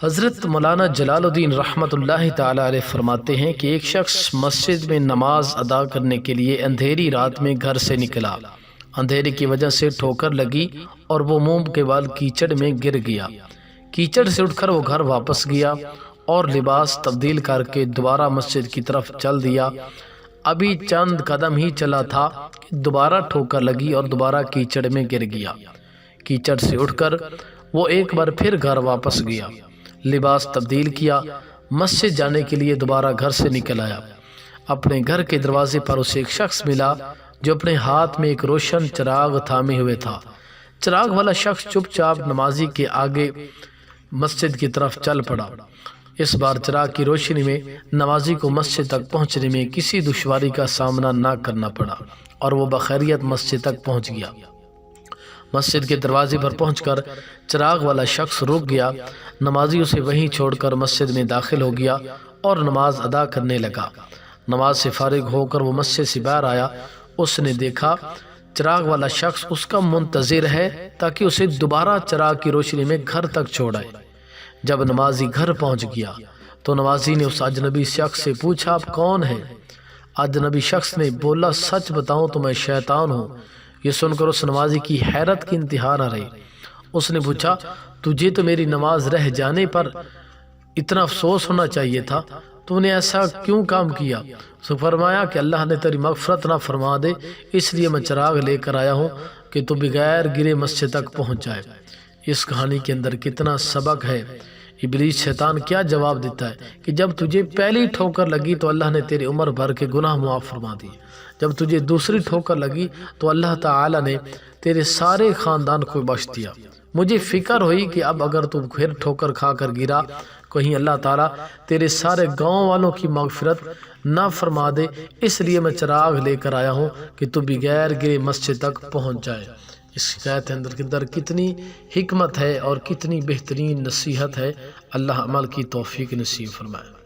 حضرت مولانا جلال الدین رحمۃ اللہ تعالی علیہ فرماتے ہیں کہ ایک شخص مسجد میں نماز ادا کرنے کے لیے اندھیری رات میں گھر سے نکلا۔ اندھیرے کی وجہ سے ٹھوکر لگی اور وہ منہ کے بال کیچڑ میں گر گیا۔ کیچڑ سے اٹھ کر وہ گھر واپس گیا اور لباس تبدیل کر کے دوبارہ مسجد کی طرف چل دیا۔ ابھی چند قدم ہی چلا تھا کہ دوبارہ ٹھوکر لگی اور دوبارہ کیچڑ میں گر گیا۔ کیچڑ سے اٹھ کر وہ ایک بار پھر گھر واپس گیا، لباس تبدیل کیا، مسجد جانے کے لیے دوبارہ گھر سے نکل آیا۔ اپنے گھر کے دروازے پر اسے ایک شخص ملا جو اپنے ہاتھ میں ایک روشن چراغ تھامے ہوئے تھا۔ چراغ والا شخص چپ چاپ نمازی کے آگے مسجد کی طرف چل پڑا۔ اس بار چراغ کی روشنی میں نمازی کو مسجد تک پہنچنے میں کسی دشواری کا سامنا نہ کرنا پڑا اور وہ بخیریت مسجد تک پہنچ گیا۔ مسجد کے دروازے پر پہنچ کر چراغ والا شخص رک گیا۔ نمازی اسے وہیں چھوڑ کر مسجد میں داخل ہو گیا اور نماز ادا کرنے لگا۔ نماز سے فارغ ہو کر وہ مسجد سے باہر آیا۔ اس نے دیکھا چراغ والا شخص اس کا منتظر ہے تاکہ اسے دوبارہ چراغ کی روشنی میں گھر تک چھوڑائے۔ جب نمازی گھر پہنچ گیا تو نمازی نے اس اجنبی شخص سے پوچھا، آپ کون ہیں؟ اجنبی شخص نے بولا، سچ بتاؤں تو میں شیطان ہوں۔ یہ سن کر اس نمازی کی حیرت کی انتہا نہ رہی۔ اس نے پوچھا، تجھے تو میری نماز رہ جانے پر اتنا افسوس ہونا چاہیے تھا، تو نے ایسا کیوں کام کیا؟ اس نے فرمایا کہ اللہ نے تیری مغفرت نہ فرما دے، اس لیے میں چراغ لے کر آیا ہوں کہ تو بغیر گرے مسجد تک پہنچ جائے۔ اس کہانی کے اندر کتنا سبق ہے۔ ابلیس شیطان کیا جواب دیتا ہے کہ جب تجھے پہلی ٹھوکر لگی تو اللہ نے تیری عمر بھر کے گناہ معاف فرما دیے، جب تجھے دوسری ٹھوکر لگی تو اللہ تعالی نے تیرے سارے خاندان کو بخش دیا۔ مجھے فکر ہوئی کہ اب اگر تو پھر ٹھوکر کھا کر گرا، کہیں اللہ تعالیٰ تیرے سارے گاؤں والوں کی مغفرت نہ فرما دے، اس لیے میں چراغ لے کر آیا ہوں کہ تو بغیر گرے مسجد تک پہنچ جائے۔ اس حکایت کے اندر کتنی حکمت ہے اور کتنی بہترین نصیحت ہے۔ اللہ عمل کی توفیق نصیب فرمائے۔